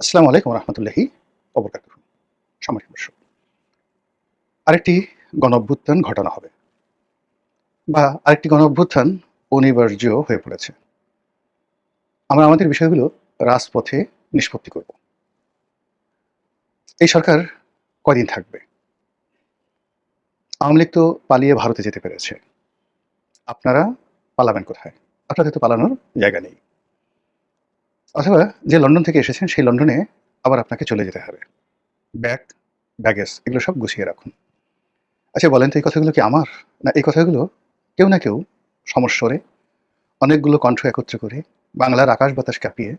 আসসালামু আলাইকুম রহমতুল্লাহি ওবরাকাতুহু। সম্মানিত দর্শক, আরেকটি গণঅভ্যুত্থান ঘটানো হবে বা আরেকটি গণঅভ্যুত্থান অনিবার্য হয়ে পড়েছে। আমরা আমাদের বিষয়গুলো রাজপথে নিষ্পত্তি করব। এই সরকার কয়দিন থাকবে? আওয়ামী লীগ তো পালিয়ে ভারতে যেতে পেরেছে। আপনারা পালাবেন কোথায়? আপনাদের তো পালানোর জায়গা নেই। অথবা যে লন্ডন থেকে এসেছেন সেই লন্ডনে আবার আপনাকে চলে যেতে হবে। ব্যাগ, ব্যাগেজ এগুলো সব গুছিয়ে রাখুন। আচ্ছা বলেন তো এই কথাগুলো কি আমার? না এই কথাগুলো কেউ না কেউ সমস্বরে অনেকগুলো কণ্ঠ একত্র করে বাংলার আকাশ বাতাস কাঁপিয়ে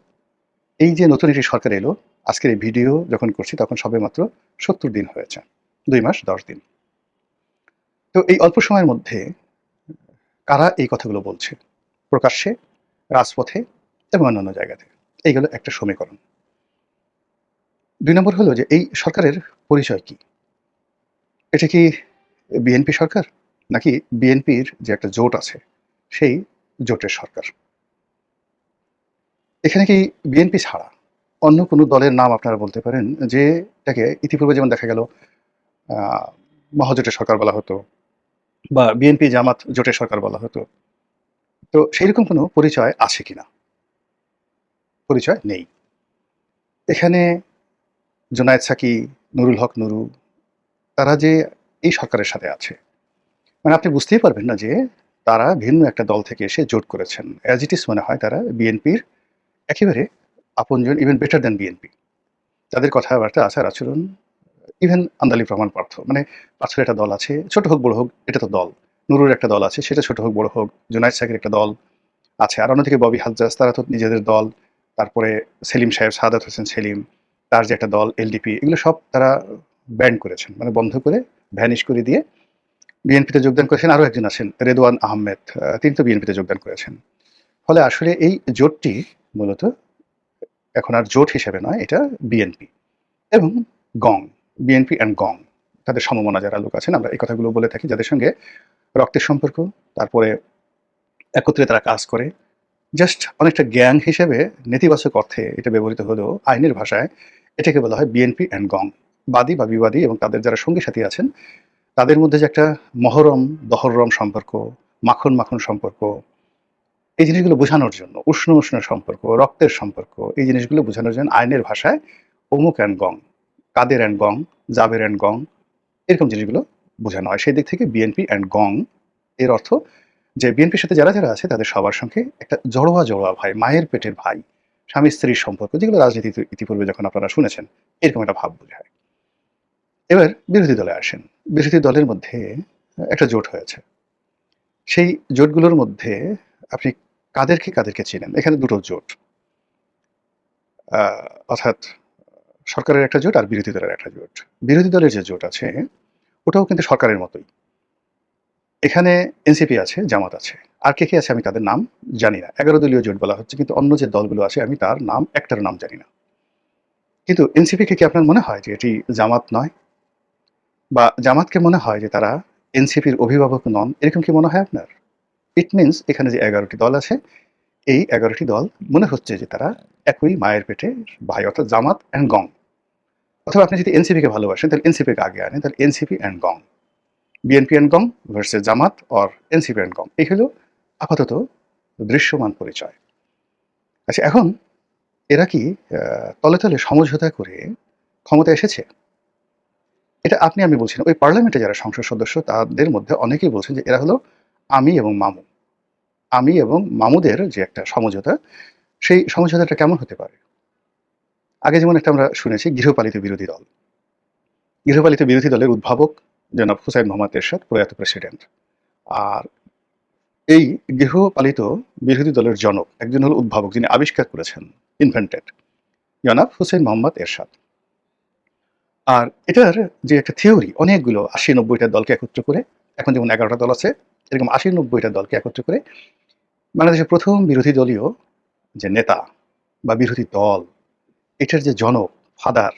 এই যে নতুন একটি সরকার এলো, আজকের এই ভিডিও যখন করছি তখন সবেমাত্র ৭০ দিন হয়েছে। ২ মাস ১০ দিন। তো এই অল্প সময়ের মধ্যে কারা এই কথাগুলো বলছে? প্রকাশ্যে, রাজপথে এবং অন্যান্য জায়গাতে। এইগুলো একটা সমীকরণ। ২ নম্বর হলো যে এই সরকারের পরিচয় কি? এটা কি বিএনপি সরকার? নাকি বিএনপির যে একটা জোট আছে সেই জোটের সরকার? এখানে কি বিএনপি ছাড়া অন্য কোনো দলের নাম আপনারা বলতে পারেন যেটাকে ইতিপূর্বে যেমন দেখা গেল আ মহাজোটের সরকার বলা হতো বা বিএনপি জামাত জোটের সরকার বলা হতো। তো সেইরকম কোনো পরিচয় আছে কিনা? পরিচয় নেই। এখানে জোনায়েদ সাকি, নুরুল হক নুরু তারা যে এই সরকারের সাথে আছে, মানে আপনি বুঝতেই পারবেন না যে তারা ভিন্ন একটা দল থেকে এসে জোট করেছেন। অ্যাজ ইট ইজ মনে হয় তারা বিএনপির একেবারে আপনজন, ইভেন বেটার দ্যান বিএনপি। তাদের কথাবার্তা, আচার-আচরণ, ইভেন আন্দালিব রহমান পার্থ। মানে পার্থের একটা দল আছে, ছোট হোক বড় হোক এটা তো দল। নুরুর একটা দল আছে, সেটা ছোট হোক বড় হোক। জোনায়েদ সাকির একটা দল আছে। আর অন্যদিকে ববি হাজ্জাজ তারা তো নিজেদের দল। তারপরে সেলিম সাহেব, সাআদাত হোসেন সেলিম, তার যে একটা দল এলডিপি, এগুলো সব তারা ব্যান্ড করেছেন। মানে বন্ধ করে, ভ্যানিশ করে দিয়ে বিএনপিতে যোগদান করেছেন। আরো একজন আছেন রেদওয়ান আহমেদ। তিনি তো বিএনপিতে যোগদান করেছেন। ফলে আসলে এই জোটটি মূলত এখন আর জোট হিসেবে নয়, এটা বিএনপি এবং গং, বিএনপি অ্যান্ড গং। তাদের সমমনা যারা লোক আছেন, আমরা এই কথাগুলো বলে থাকি, যাদের সঙ্গে রক্তের সম্পর্ক, তারপরে একত্রে তারা কাজ করে। জাস্ট অনেকটা গ্যাং হিসেবে নেতিবাচক অর্থে এটা ব্যবহৃত হলেও আইনের ভাষায় এটাকে বলা হয় বিএনপি অ্যান্ড গং। বাদী বা বিবাদী এবং তাদের যারা সঙ্গী সাথী আছেন তাদের মধ্যে যে একটা মহরম দহরম সম্পর্ক, মাখন মাখন সম্পর্ক, এই জিনিসগুলো বোঝানোর জন্য, উষ্ণ উষ্ণ সম্পর্ক, রক্তের সম্পর্ক, এই জিনিসগুলো বোঝানোর জন্য আইনের ভাষায় অমুক অ্যান্ড গং, কাদের অ্যান্ড গং, জাবের অ্যান্ড গং, এরকম জিনিসগুলো বোঝানো হয়। সেই দিক থেকে বিএনপি অ্যান্ড গং এর অর্থ যে বিএনপির সাথে যারা যারা আছে তাদের সবার সঙ্গে একটা জড়োয়া জড়োয়া ভাই, মায়ের পেটের ভাই, স্বামী স্ত্রীর সম্পর্ক, যেগুলো রাজনীতিতে ইতিপূর্বে যখন আপনারা শুনেছেন, এরকম একটা ভাব বোঝায়। এবার বিরোধী দলে আসেন। বিরোধী দলের মধ্যে একটা জোট হয়েছে। সেই জোটগুলোর মধ্যে আপনি কাদেরকে চেনেন? এখানে দুটো জোট। আ অর্থাৎ সরকারের একটা জোট আর বিরোধী দলের একটা জোট। বিরোধী দলের যে জোট আছে, ওটাও কিন্তু সরকারের মতোই। এখানে এনসিপি আছে, জামাত আছে। আর কে আছে আমি তাদের নাম জানি না। ১১ দলীয় জোট বলা হচ্ছে, কিন্তু অন্য যে দলগুলো আছে আমি তার নাম একটারও নাম জানি না। কিন্তু এনসিপিকে কি আপনার মনে হয় যে এটি জামাত নয়? বা জামাতকে মনে হয় যে তারা এনসিপির অভিভাবক নন? এরকম কি মনে হয় আপনার? ইট মিনস এখানে যে ১১ টি দল আছে, এই ১১ টি দল মনে হচ্ছে যে তারা একই মায়ের পেটের ভাই, অর্থাৎ জামাত অ্যান্ড গং। অথবা আপনি যদি এনসিপিকে ভালোবাসেন তাহলে এনসিপিকে আগে আনেন, তাহলে এনসিপি অ্যান্ড গং। বিএনপি অ্যান্ড গং versus Jamaat or NCP and গং। এই হলো আপাতত দৃশ্যমান পরিচয়। আচ্ছা এখন এরা কি তলে, তলে সমঝোতা করে ক্ষমতায় এসেছে? এটা আপনি আমি বলছি না। ওই পার্লামেন্টে যারা সংসদ সদস্য তাদের মধ্যে অনেকেই বলছেন যে এরা হলো আমি এবং মামু। আমি এবং মামুদের যে একটা সমঝোতা, সেই সমঝোতাটা কেমন হতে পারে? আগে যেমন একটা আমরা শুনেছি গৃহপালিত বিরোধী দল। গৃহপালিত বিরোধী দলের উদ্ভাবক জনাব হুসাইন মোহাম্মদ এরশাদ, প্রয়াত প্রেসিডেন্ট। আর এই গৃহপালিত বিরোধী দলের জনক একজন হল উদ্ভাবক, যিনি আবিষ্কার করেছেন, ইনভেন্টেড, জনাব হুসেইন মোহাম্মদ এরশাদ। আর এটার যে একটা থিওরি, অনেকগুলো ৮০-৯০ টা দলকে একত্র করে, এখন যেমন ১১ টা দল আছে, এরকম ৮০-৯০ টা দলকে একত্র করে বাংলাদেশের প্রথম বিরোধী দলীয় যে নেতা বা বিরোধী দল, এটার যে জনক, ফাদার,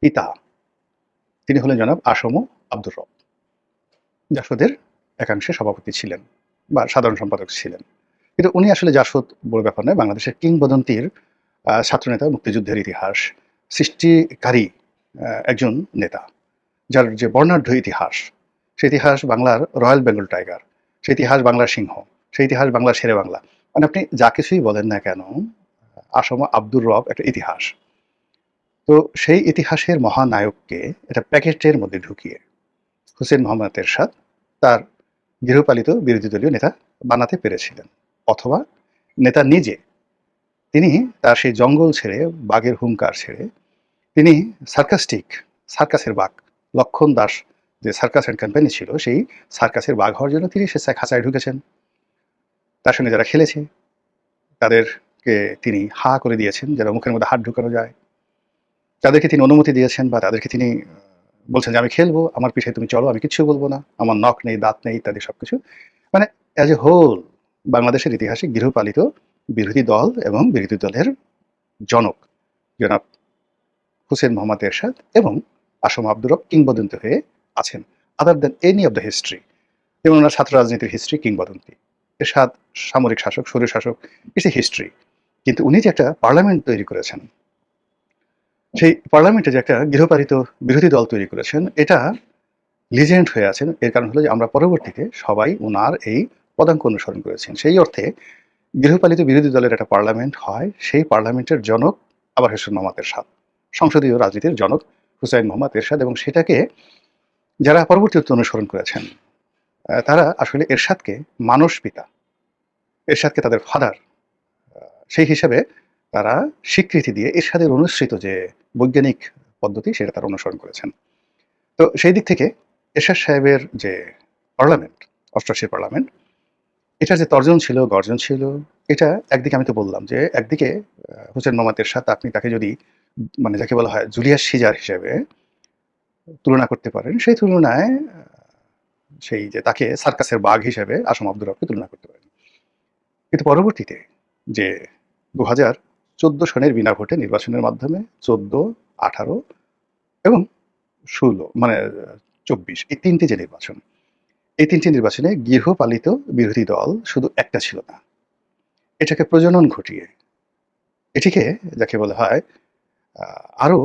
পিতা, তিনি হলেন জনাব আসম আব্দুর রব। জাসদের একাংশে সভাপতি ছিলেন বা সাধারণ সম্পাদক ছিলেন। কিন্তু উনি আসলে জাসদ বড় ব্যাপার নয়, বাংলাদেশের কিংবদন্তির ছাত্রনেতা, মুক্তিযুদ্ধের ইতিহাস সৃষ্টিকারী একজন নেতা, যার যে বর্ণাঢ্য ইতিহাস, সে ইতিহাস বাংলার রয়্যাল বেঙ্গল টাইগার, সে ইতিহাস বাংলার সিংহ, সেই ইতিহাস বাংলার শেরে বাংলা। মানে আপনি যা কিছুই বলেন না কেন, আসম আব্দুর রব একটা ইতিহাস। তো সেই ইতিহাসের মহানায়ককে এটা প্যাকেটের মধ্যে ঢুকিয়ে হোসেন মোহাম্মদ এরশাদ তার গৃহপালিত বিরোধী দলীয় নেতা বানাতে পেরেছিলেন। অথবা নেতা নিজে, তিনি তার সেই জঙ্গল ছেড়ে, বাঘের হুঙ্কার ছেড়ে তিনি সার্কাসের বাঘ, লক্ষণ দাস যে সার্কাস অ্যান্ড কোম্পানি ছিল, সেই সার্কাসের বাঘ হওয়ার জন্য তিনি সে খাঁচায় ঢুকেছেন। তার সঙ্গে যারা খেলেছে তাদেরকে তিনি হা করে দিয়েছেন, যারা মুখের মধ্যে হাত ঢুকানো যায় তাদেরকে তিনি অনুমতি দিয়েছেন, বা তাদেরকে তিনি বলছেন যে আমি খেলবো, আমার পিছিয়ে তুমি চলো, আমি কিচ্ছু বলবো না, আমার নখ নেই, দাঁত নেই, ইত্যাদি সবকিছু। মানে অ্যাজ এ হোল বাংলাদেশের ইতিহাসে গৃহপালিত বিরোধী দল এবং বিরোধী দলের জনক জনাব হোসেন মোহাম্মদ এরশাদ এবং আসম আব্দুর রব কিংবদন্তি হয়ে আছেন, other than any of the history. যেমন ওনার ছাত্র রাজনীতির হিস্ট্রি কিংবদন্তি, এরশাদ সামরিক শাসক, স্বৈর শাসক, ইটস এ হিস্ট্রি। কিন্তু উনি যে একটা পার্লামেন্ট তৈরি করেছেন, সেই পার্লামেন্টে যে একটা গৃহপালিত বিরোধী দল তৈরি করেছেন, এটা লিজেন্ড হয়ে আছেন। এর কারণ হলো যে আমরা পরবর্তীতে সবাই উনার এই পদাঙ্ক অনুসরণ করেছেন। সেই অর্থে গৃহপালিত বিরোধী দলের একটা পার্লামেন্ট হয়, সেই পার্লামেন্টের জনক আবার হোসেন মোহাম্মদ এরশাদ, সংসদীয় রাজনীতির জনক হুসাইন মোহাম্মদ এরশাদ। এবং সেটাকে যারা পরবর্তীতে অনুসরণ করেছেন, তারা আসলে এরশাদকে মানস পিতা, এরশাদকে তাদের ফাদার, সেই হিসাবে তারা স্বীকৃতি দিয়ে এরশাদের অনুসৃত যে বৈজ্ঞানিক পদ্ধতি, সেটা তারা অনুসরণ করেছেন। তো সেই দিক থেকে এরশাদ সাহেবের যে পার্লামেন্ট, অষ্টআশি পার্লামেন্ট, এটার যে তর্জন ছিল, গর্জন ছিল, এটা একদিকে আমি তো বললাম যে একদিকে হোসেন মোহাম্মদ এরশাদ, আপনি তাকে যদি মানে যাকে বলা হয় জুলিয়াস সিজার হিসেবে তুলনা করতে পারেন, সেই তুলনায় সেই যে তাকে সার্কাসের বাঘ হিসেবে আসম আব্দুর রবকে তুলনা করতে পারেন। কিন্তু পরবর্তীতে যে 2014 সনের বিনা ভোটে নির্বাচনের মাধ্যমে 14, 18 এবং 16 মানে 24, এই তিনটি যে নির্বাচন, এই তিনটি নির্বাচনে গৃহপালিত বিরোধী দল শুধু একটা ছিল না, এটাকে প্রজনন ঘটিয়ে এটিকে যাকে বলা হয় আরো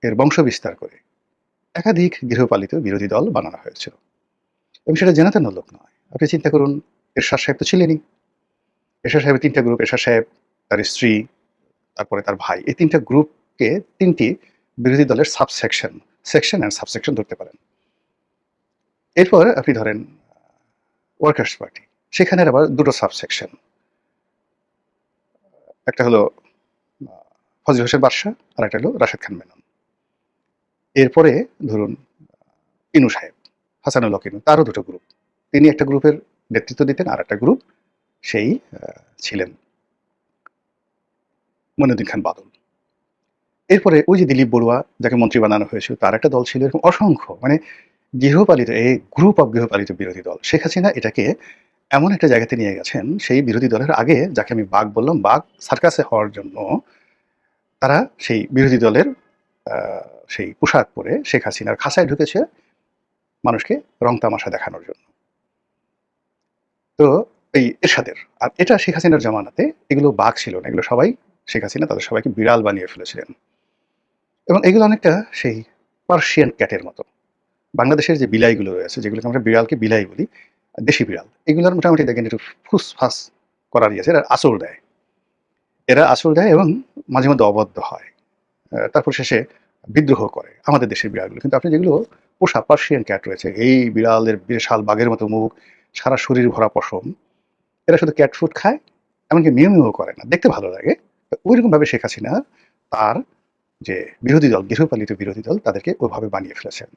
এর বংশ বিস্তার করে একাধিক গৃহপালিত বিরোধী দল বানানো হয়েছিল। এবং সেটা জেনাতেন লোক নয়। আপনি চিন্তা করুন, এরশাদ সাহেব তো ছিলেনই। এরশাদ সাহেবের তিনটা গ্রুপ, এরশাদ সাহেব, তার স্ত্রী, তারপরে তার ভাই, এই তিনটা গ্রুপকে তিনটি বিরোধী দলের সেকশন অ্যান্ড সাবসেকশন ধরতে পারেন। এরপর আপনি ধরেন ওয়ার্কার্স পার্টি, সেখানে আবার দুটো সাবসেকশন, একটা হলো ফজল হোসেন বাদশা, আর একটা হলো রাশেদ খান মেনন। এরপরে ধরুন ইনু সাহেব, হাসানুল হক ইনু, তারও দুটো গ্রুপ, তিনি একটা গ্রুপের নেতৃত্ব দিতেন, আর একটা গ্রুপ সেই ছিলেন মইনুদ্দিন খান বাদল। এরপরে ওই যে দিলীপ বড়ুয়া, যাকে মন্ত্রী বানানো হয়েছিল, তার একটা দল ছিল। এরকম অসংখ্য, মানে গৃহপালিত এই গ্রুপ অফ গৃহপালিত বিরোধী দল। শেখ হাসিনা এটাকে এমন একটা জায়গাতে নিয়ে গেছেন, সেই বিরোধী দলের আগে যাকে আমি বাঘ বললাম, বাঘ সার্কাসে হওয়ার জন্য তারা সেই বিরোধী দলের সেই পোশাক পরে শেখ হাসিনার খাঁচায় ঢুকেছে মানুষকে রং তামাশা দেখানোর জন্য। তো এই এরশাদের, আর এটা শেখ হাসিনার জামানাতে এগুলো বাঘ ছিল না, এগুলো সবাই শেখ হাসিনা তাদের সবাইকে বিড়াল বানিয়ে ফেলেছিলেন। এবং এগুলো অনেকটা সেই পার্সিয়ান ক্যাটের মতো। বাংলাদেশের যে বিলাইগুলো রয়েছে, যেগুলোকে আমরা বিড়ালকে বিলাই বলি, দেশি বিড়াল, এগুলোর মোটামুটি দেখেন একটু ফুসফাস করার ইয়েছে, এরা আঁচড় দেয় এবং মাঝে মধ্যে অবদ্ধ হয়, তারপর শেষে বিদ্রোহ করে আমাদের দেশের বিড়ালগুলো। কিন্তু আপনি যেগুলো পোষা পার্সিয়ান ক্যাট রয়েছে, এই বিড়ালের বিশাল বাঘের মতো মুখ, সারা শরীর ভরা পশম, এরা শুধু ক্যাট ফুড খায়, এমনকি মিউ মিউ করে না, দেখতে ভালো লাগে। ওইরকমভাবে শেখ হাসিনা তার যে বিরোধী দল, গৃহপালিত বিরোধী দল, তাদেরকে ওইভাবে বানিয়ে ফেলেছেন।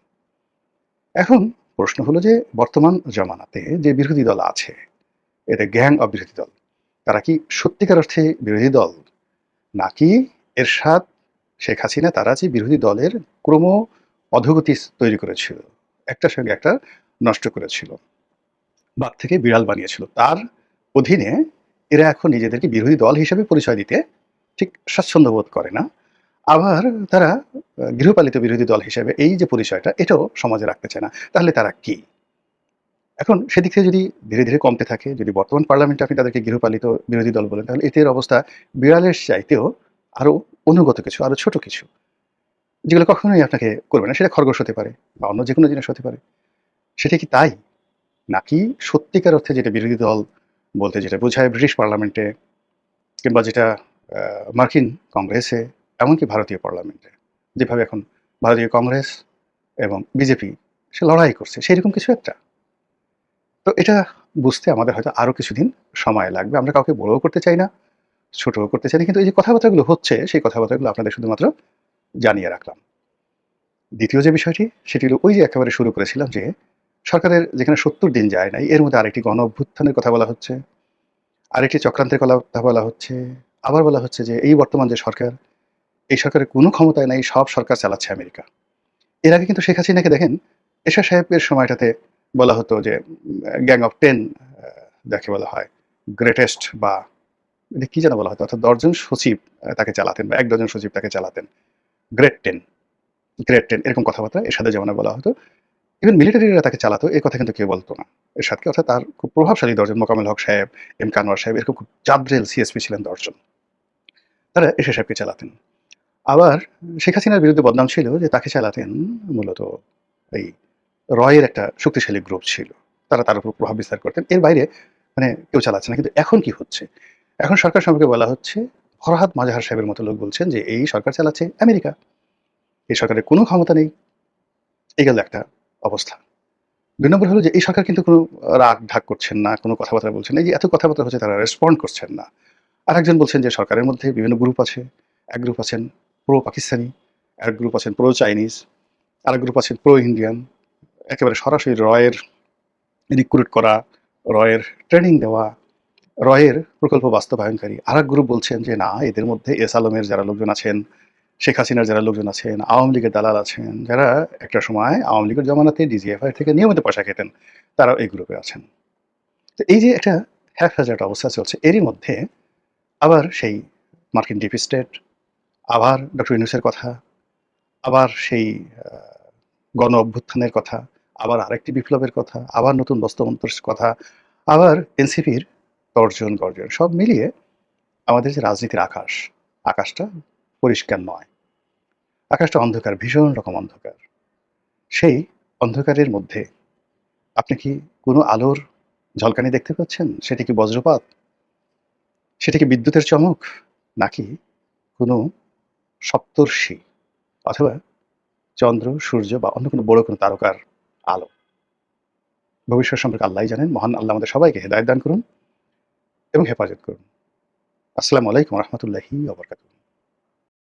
এখন প্রশ্ন হলো যে বর্তমান জমানাতে যে বিরোধী দল আছে, এদের গ্যাং অব বিরোধী দল, তারা কি সত্যিকার অর্থে বিরোধী দল, নাকি এরশাদ, শেখ হাসিনা তারা যে বিরোধী দলের ক্রম অধোগতি তৈরি করেছিল, একটার সঙ্গে একটা নষ্ট করেছিল, বাঘ থেকে বিড়াল বানিয়েছিল, তার অধীনে এরা এখন নিজেদেরকে বিরোধী দল হিসেবে পরিচয় দিতে ঠিক স্বাচ্ছন্দ্য বোধ করে না। আবার তারা গৃহপালিত বিরোধী দল হিসেবে এই যে পরিচয়টা, এটাও সমাজে রাখতে চায় না। তাহলে তারা কি? এখন সেদিক থেকে যদি ধীরে ধীরে কমতে থাকে, যদি বর্তমান পার্লামেন্টে আপনি তাদেরকে গৃহপালিত বিরোধী দল বলেন, তাহলে এদের অবস্থা বিড়ালের চাইতেও আরো অনুগত কিছু, আরো ছোট কিছু, যেগুলো কখনোই আপনাকে করবে না। সেটা খরগোশ হতে পারে বা অন্য যেকোনো জিনিস হতে পারে। সেটা কি তাই? নাকি সত্যিকার অর্থে যেটা বিরোধী দল বলতে যেটা বোঝায় ব্রিটিশ পার্লামেন্টে কিংবা যেটা মার্কিন কংগ্রেসে, এমনকি ভারতীয় পার্লামেন্টে, যেভাবে এখন ভারতীয় কংগ্রেস এবং বিজেপি সে লড়াই করছে, সেরকম কিছু একটা? তো এটা বুঝতে আমাদের হয়তো আরো কিছুদিন সময় লাগবে। আমরা কাউকে বড়ও করতে চাই না, ছোটও করতে চাই না। কিন্তু এই যে কথাবার্তাগুলো হচ্ছে, সেই কথাবার্তাগুলো আপনাদের শুধুমাত্র জানিয়ে রাখলাম। দ্বিতীয় যে বিষয়টি, সেটি হলো ওই যে একেবারে শুরু করেছিলাম যে, সরকারের যেখানে ৭০ দিন যায় নাই, এর মধ্যে আরেকটি গণ-অভ্যুত্থানের কথা বলা হচ্ছে, আরেকটি চক্রান্তের কথা বলা হচ্ছে। আবার বলা হচ্ছে যে এই বর্তমান যে সরকার, এই সরকারের কোনো ক্ষমতায় নাই, সব সরকার চালাচ্ছে আমেরিকা। এর আগে কিন্তু শেখ হাসিনাকে দেখেন, এরশাদ সাহেবের সময়টাতে বলা হতো যে গ্যাং অফ 10 যাকে বলা হয়, গ্রেটেস্ট বা এটা কি যেন বলা হতো, অর্থাৎ ১০ জন সচিব তাকে চালাতেন বা ১ ডজন সচিব তাকে চালাতেন। গ্রেট 10, গ্রেট 10 এরকম কথাবার্তা এরশাদের জমানায় বলা হতো। ইভেন মিলিটারিরা তাকে চালাতো, এ কথা কিন্তু কেউ বলতো না এরশাদকে। অর্থাৎ তার খুব প্রভাবশালী ১০ জন, মোকাম্মেল হক সাহেব, এম কানোয়ার সাহেব, এরকম খুব জাদ্রেল সিএসপি ছিলেন ১০ জন। তারা এরশাদ সাহেবকে চালাতেন। আবার শেখ হাসিনার বিরুদ্ধে বদনাম ছিল যে তাকে চালাতেন মূলত এই রয়ের একটা শক্তিশালী গ্রুপ ছিল। তারা তার উপর প্রভাব বিস্তার করতেন। এর বাইরে মানে কেউ চালাচ্ছে না। কিন্তু এখন কি হচ্ছে? এখন সরকার সম্পর্কে বলা হচ্ছে, ফরহাদ মাজাহার সাহেবের মতো লোক বলছেন যে এই সরকার চালাচ্ছে আমেরিকা। এই সরকারের কোনো ক্ষমতা নেই। এই গেল একটা অবস্থা। ২ নম্বর হলো যে এই সরকার কিন্তু কোনো রাগ ঢাক করছেন না, কোনো কথাবার্তা বলছেন না। এই যে এত কথাবার্তা হচ্ছে, তারা রেসপন্ড করছেন না। আরেকজন বলছেন যে সরকারের মধ্যে বিভিন্ন গ্রুপ আছে। এক গ্রুপ আছেন প্রো পাকিস্তানি, আরেক গ্রুপ আছেন প্রো চাইনিজ, আরেক গ্রুপ আছেন প্রো ইন্ডিয়ান। একেবারে সরাসরি রয়ের রিক্রুট করা, রয়ের ট্রেনিং দেওয়া, রয়ের প্রকল্প বাস্তবায়নকারী। আরেক গ্রুপ বলছেন যে না, এদের মধ্যে এস আলমের যারা লোকজন আছেন, শেখ হাসিনার যারা লোকজন আছেন, আওয়ামী লীগের দালাল আছেন, যারা একটা সময় আওয়ামী লীগের জমানাতে ডিজিএফআই থেকে নিয়মিত পয়সা খেতেন, তারাও এই গ্রুপে আছেন। তো এই যে একটা হ্যাফহ্যাজার্ড অবস্থা চলছে, এরই মধ্যে আবার সেই মার্কিন ডিপ স্টেট, আবার ডক্টর ইউনূসের কথা, আবার সেই গণ অভ্যুত্থানের কথা, আবার আরেকটি বিপ্লবের কথা, আবার নতুন বস্ত্রমন্ত্রের কথা, আবার এনসিপির তর্জন গর্জন, সব মিলিয়ে আমাদের যে রাজনীতির আকাশ, আকাশটা পরিষ্কার নয়। আকাশটা অন্ধকার, ভীষণ রকম অন্ধকার। সেই অন্ধকারের মধ্যে আপনি কি কোনো আলোর ঝলকানি দেখতে পাচ্ছেন? সেটি কি বজ্রপাত? সেটি কি বিদ্যুতের চমক? নাকি কোনো সপ্তর্ষি অথবা চন্দ্র, সূর্য বা অন্য কোনো বড় কোনো তারকার আলো? ভবিষ্যৎ সম্পর্কে আল্লাহই জানেন। মহান আল্লাহ আমাদের সবাইকে হেদায়েত দান করুন এবং হেফাজত করুন। আসসালামু আলাইকুম ওয়া রাহমাতুল্লাহি ওয়া বারাকাতুহু।